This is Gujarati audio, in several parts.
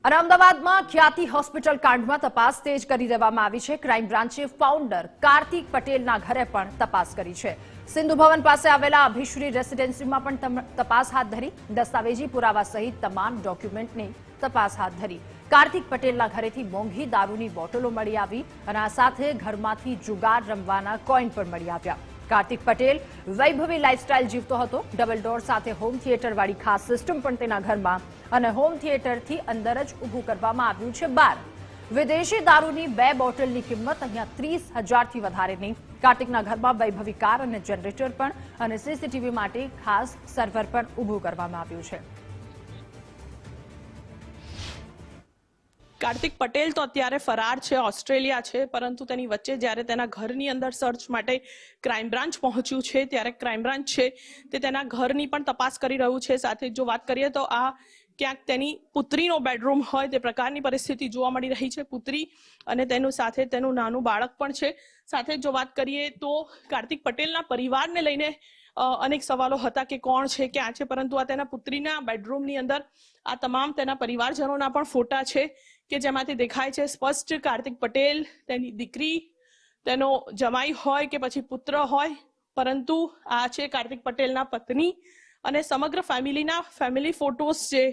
અને અમદાવાદમાં ખ્યાતિ હોસ્પિટલ કાંડમાં તપાસ તેજ કરી દેવામાં આવી છે। ક્રાઇમ બ્રાન્ચે ફાઉન્ડર કાર્તિક પટેલના ઘરે પણ તપાસ કરી છે। સિંધુ ભવન પાસે આવેલા અભિશ્રી રેસિડેન્સીમાં પણ તપાસ હાથ ધરી। દસ્તાવેજી પુરાવા સહિત તમામ ડોક્યુમેન્ટની તપાસ હાથ ધરી। કાર્તિક પટેલના ઘરેથી મોંઘી દારૂની બોટલો મળી આવી અને આ સાથે ઘરમાંથી જુગાર રમવાના કોઈન પણ મળી આવ્યા। કાર્તિક પટેલ વૈભવી લાઇફસ્ટાઇલ જીવતો હતો। ડબલ ડોર સાથે હોમ થિયેટરવાળી ખાસ સિસ્ટમ પણ તેના ઘરમાં અને હોમ થિયેટરથી અંદર જ ઊભું કરવામાં આવ્યું છે। બાર વિદેશી દારૂની 2 બોટલની કિંમત અહીંયા 30,000થી વધારેની। કાર્તિકના ઘરમાં વૈભવી કાર અને જનરેટર પણ અને સીસીટીવી માટે ખાસ સર્વર પણ ઊભું કરવામાં આવ્યું છે। કાર્તિક પટેલ તો અત્યારે ફરાર છે, ઓસ્ટ્રેલિયા છે, પરંતુ તેની વચ્ચે જ્યારે તેના ઘરની અંદર સર્ચ માટે ક્રાઇમ બ્રાન્ચ પહોંચ્યું છે ત્યારે ક્રાઇમ બ્રાન્ચ છે તે તેના ઘરની પણ તપાસ કરી રહ્યું છે। સાથે જો વાત કરીએ તો આ ક્યાંક તેની પુત્રીનો બેડરૂમ હોય તે પ્રકારની પરિસ્થિતિ જોવા મળી રહી છે। પુત્રી અને તેનું સાથે તેનું નાનું બાળક પણ છે। સાથે જો વાત કરીએ તો કાર્તિક પટેલના પરિવારને લઈને અનેક સવાલો હતા કે કોણ છે, ક્યાં છે, પરંતુ આ તેના પુત્રીના બેડરૂમની અંદર આ તમામ તેના પરિવારજનોના પણ ફોટા છે કે જેમાંથી દેખાય છે સ્પષ્ટ કાર્તિક પટેલ, તેની દીકરી, તેનો જમાઈ હોય કે પછી પુત્ર હોય, પરંતુ આ છે કાર્તિક પટેલના પત્ની અને સમગ્ર ફેમિલી ફોટોસ છે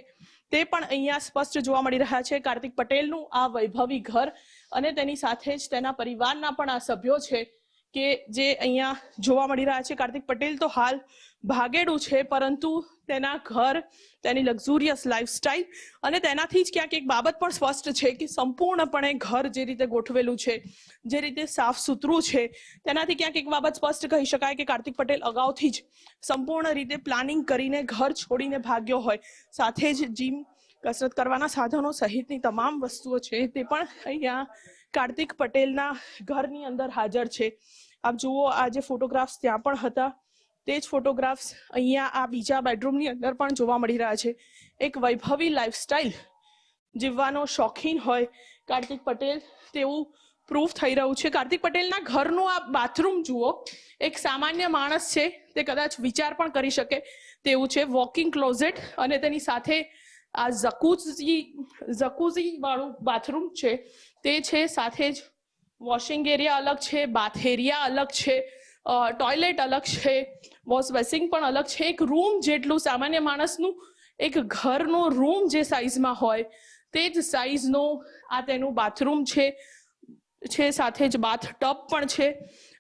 તે પણ અહીંયા સ્પષ્ટ જોવા મળી રહ્યા છે। કાર્તિક પટેલનું આ વૈભવી ઘર અને તેની સાથે જ તેના પરિવારના પણ આ સભ્યો છે કે જે અહીંયા જોવા મળી રહ્યા છે। કાર્તિક પટેલ તો હાલ ભાગેડું છે, પરંતુ તેના ઘર, તેની લક્ઝુરિયસ લાઇફસ્ટાઇલ અને તેનાથી જ ક્યાંક એક બાબત પણ સ્પષ્ટ છે કે સંપૂર્ણપણે ઘર જે રીતે ગોઠવેલું છે, જે રીતે સાફ સુથરું છે, તેનાથી ક્યાંક એક બાબત સ્પષ્ટ કહી શકાય કે કાર્તિક પટેલ અગાઉથી જ સંપૂર્ણ રીતે પ્લાનિંગ કરીને ઘર છોડીને ભાગ્યો હોય। સાથે જ જીમ, કસરત કરવાના સાધનો સહિતની તમામ વસ્તુઓ છે તે પણ અહીંયા કાર્તિક પટેલના ઘરની અંદર હાજર છે। આપ જુઓ, આ જે ફોટોગ્રાફ્સ ત્યાં પણ હતા તે જ ફોટોગ્રાફ્સ અહીંયા આ બીજા બેડરૂમની અંદર પણ જોવા મળી રહ્યા છે। એક વૈભવી લાઇફસ્ટાઇલ જીવવાનો શોખીન હોય કાર્તિક પટેલ તેવું પ્રૂફ થઈ રહ્યું છે। કાર્તિક પટેલના ઘરનું આ બાથરૂમ જુઓ, એક સામાન્ય માણસ છે તે કદાચ વિચાર પણ કરી શકે તેવું છે। વોકિંગ ક્લોઝેટ અને તેની સાથે આ જકુઝી વાળું બાથરૂમ છે તે છે। સાથે જ વોશિંગ એરિયા અલગ છે, બાથ એરિયા અલગ છે, ટોયલેટ અલગ છે, વોશ બેસિંગ પણ અલગ છે। એક રૂમ જેટલું સામાન્ય માણસનું એક ઘરનો રૂમ જે સાઇઝમાં હોય તે જ સાઇઝનો આ તેનું બાથરૂમ છે। સાથે જ બાથ ટબ પણ છે।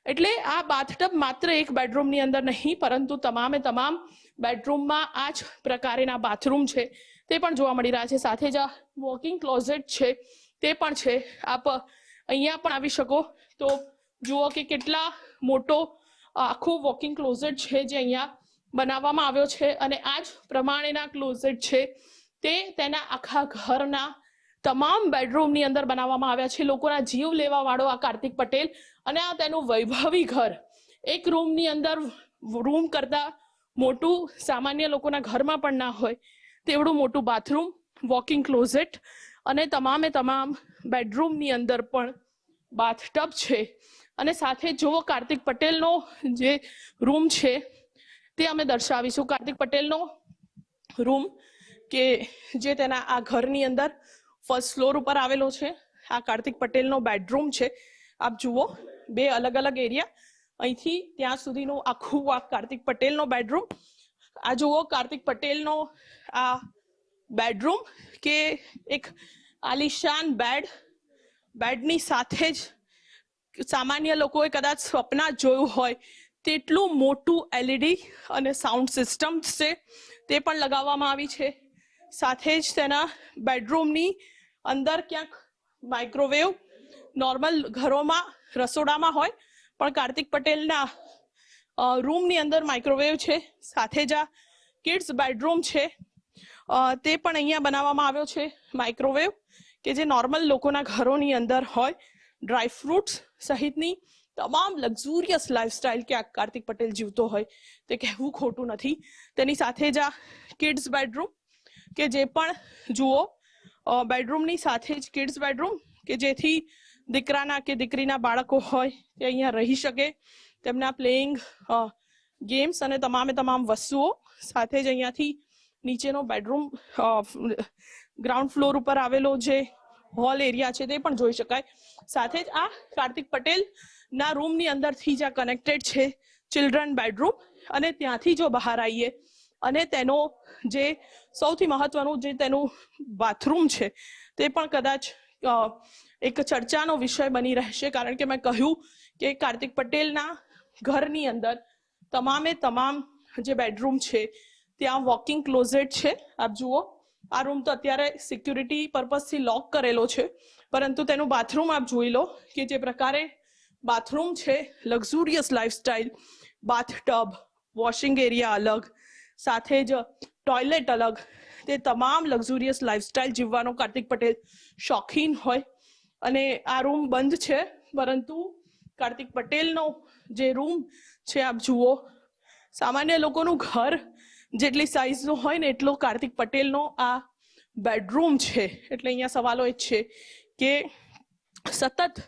એટલે આ બાથ ટબ માત્ર એક બેડરૂમની અંદર નહીં, પરંતુ તમામે તમામ બેડરૂમમાં આ જ પ્રકારેના બાથરૂમ છે તે પણ જોવા મળી રહ્યા છે। સાથે જ આ વોકિંગ ક્લોઝેટ છે તે પણ છે। આપ અહીંયા પણ આવી શકો તો જુઓ કે કેટલા મોટો આખું વોકિંગ ક્લોઝેટ છે જે અહીંયા બનાવવામાં આવ્યો છે અને આ જ પ્રમાણેના ક્લોઝેટ છે તે તેના આખા ઘરના તમામ બેડરૂમની અંદર બનાવવામાં આવ્યા છે। લોકોના જીવ લેવા વાળો આ કાર્તિક પટેલ અને આ તેનું વૈભવી ઘર, એક રૂમની અંદર રૂમ કરતા મોટું સામાન્ય લોકોના ઘરમાં પણ ના હોય તેવડું મોટું બાથરૂમ, વોકિંગ ક્લોઝેટ અને તમામે તમામ બેડરૂમની અંદર પણ બાથટબ છે। અને સાથે જુઓ કાર્તિક પટેલનો જે રૂમ છે તે અમે દર્શાવીશું। કાર્તિક પટેલનો રૂમ કે જે તેના આ ઘરની અંદર ફર્સ્ટ ફ્લોર ઉપર આવેલો છે। આ કાર્તિક પટેલનો બેડરૂમ છે। આપ જુઓ, 2 અલગ અલગ એરિયા, અહીંથી ત્યાં સુધીનું આખું આ કાર્તિક પટેલનો બેડરૂમ। આ જુઓ કાર્તિક પટેલનો આ બેડરૂમ કે એક આલિશાન બેડની સાથે જ સામાન્ય લોકોએ કદાચ સ્વપ્ન જોયું હોય તેટલું મોટું એલઈડી અને સાઉન્ડ સિસ્ટમ છે તે પણ લગાવવામાં આવી છે। સાથે જ તેના બેડરૂમની અંદર ક્યાંક માઇક્રોવેવ, નોર્મલ ઘરોમાં રસોડામાં હોય પણ કાર્તિક પટેલના રૂમની અંદર માઇક્રોવેવ છે। સાથે જ આ કિડ્સ બેડરૂમ છે તે પણ અહીંયા બનાવવામાં આવ્યો છે માઇક્રોવેવ કે જે નોર્મલ લોકોના ઘરોની અંદર હોય। ડ્રાય ફ્રૂટ્સ સહિતની તમામ લક્ઝુરિયસ લાઇફસ્ટાઇલ કે આ કાર્તિક પટેલ જીવતો હોય તે કહેવું ખોટું નથી। તેની સાથે જ આ કિડ્સ બેડરૂમ કે જે પણ જુઓ, બેડરૂમની સાથે જ કિડ્સ બેડરૂમ કે જેથી દીકરાના કે દીકરીના બાળકો હોય તે અહીંયા રહી શકે, તેમના પ્લેઇંગ ગેમ્સ અને તમામે તમામ વસ્તુઓ। સાથે જ અહીંયાથી નીચેનો બેડરૂમ ગ્રાઉન્ડ ફ્લોર ઉપર આવેલો જે હોલ એરિયા છે તે પણ જોઈ શકાય. સાથે જ આ કાર્તિક પટેલ ના રૂમની અંદરથી જ આ કનેક્ટેડ છે ચિલ્ડ્રન બેડરૂમ, અને ત્યાંથી જો બહાર આવીએ અને તેનો જે સૌથી મહત્વનું જે તેનું બાથરૂમ છે તે પણ કદાચ એક ચર્ચાનો વિષય બની રહેશે, કારણ કે મેં કહ્યું કે કાર્તિક પટેલના ઘરની અંદર તમામ જે બેડરૂમ છે ત્યાં વોકિંગ ક્લોઝેટ છે. આપ જુઓ, આ રૂમ તો અત્યારે સિક્યુરિટી પર્પઝથી લોક કરેલો છે, પરંતુ તેનું બાથરૂમ આપ જોઈ લો કે જે પ્રકારે બાથરૂમ છે, luxurious lifestyle, bathtub, washing area અલગ, સાથે જ ટોયલેટ અલગ, તે તમામ લક્ઝુરિયસ લાઇફસ્ટાઇલ જીવવાનો કાર્તિક પટેલ શોખીન હોય. અને આ રૂમ બંધ છે, પરંતુ કાર્તિક પટેલનો જે રૂમ છે આપ જુઓ, સામાન્ય લોકોનું ઘર જેટલી સાઇઝનો હોય ને એટલો કાર્તિક પટેલનો આ બેડરૂમ છે. એટલે અહીંયા સવાલો એ છે કે સતત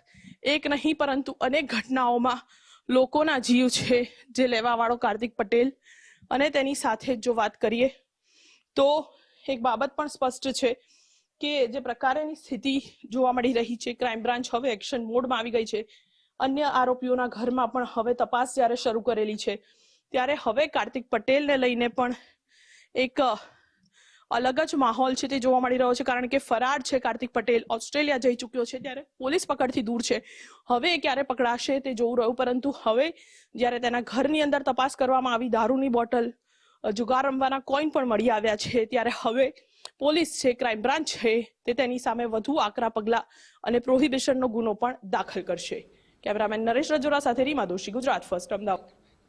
એક નહીં પરંતુ અનેક ઘટનાઓમાં લોકોના જીવ છે જે લેવાવાળો કાર્તિક પટેલ. અને તેની સાથે જો વાત કરીએ તો એક બાબત પણ સ્પષ્ટ છે કે જે પ્રકારેની સ્થિતિ જોવા મળી રહી છે, ક્રાઇમ બ્રાન્ચ હવે એક્શન મોડમાં આવી ગઈ છે. અન્ય આરોપીઓના ઘરમાં પણ હવે તપાસ જ્યારે શરૂ કરેલી છે, ત્યારે હવે કાર્તિક પટેલને લઈને પણ એક અલગ જ માહોલ છે તે જોવા મળી રહ્યો છે, કારણ કે ફરાર છે કાર્તિક પટેલ, ઓસ્ટ્રેલિયા જઈ ચૂક્યો છે, ત્યારે પોલીસ પકડથી દૂર છે. હવે ક્યારે પકડાશે તે જોવું રહ્યું, પરંતુ હવે જ્યારે તેના ઘરની અંદર તપાસ કરવામાં આવી, દારૂની બોટલ, જુગાર રમવાના કોઈન પણ મળી આવ્યા છે, ત્યારે હવે પોલીસ છે, ક્રાઇમ બ્રાન્ચ છે, તે તેની સામે વધુ આકરા પગલા અને પ્રોહિબિશનનો ગુનો પણ દાખલ કરશે. કેમેરામેન નરેશ રજોરા સાથે રીમા દોશી, ગુજરાત ફર્સ્ટ, અમદાવાદ.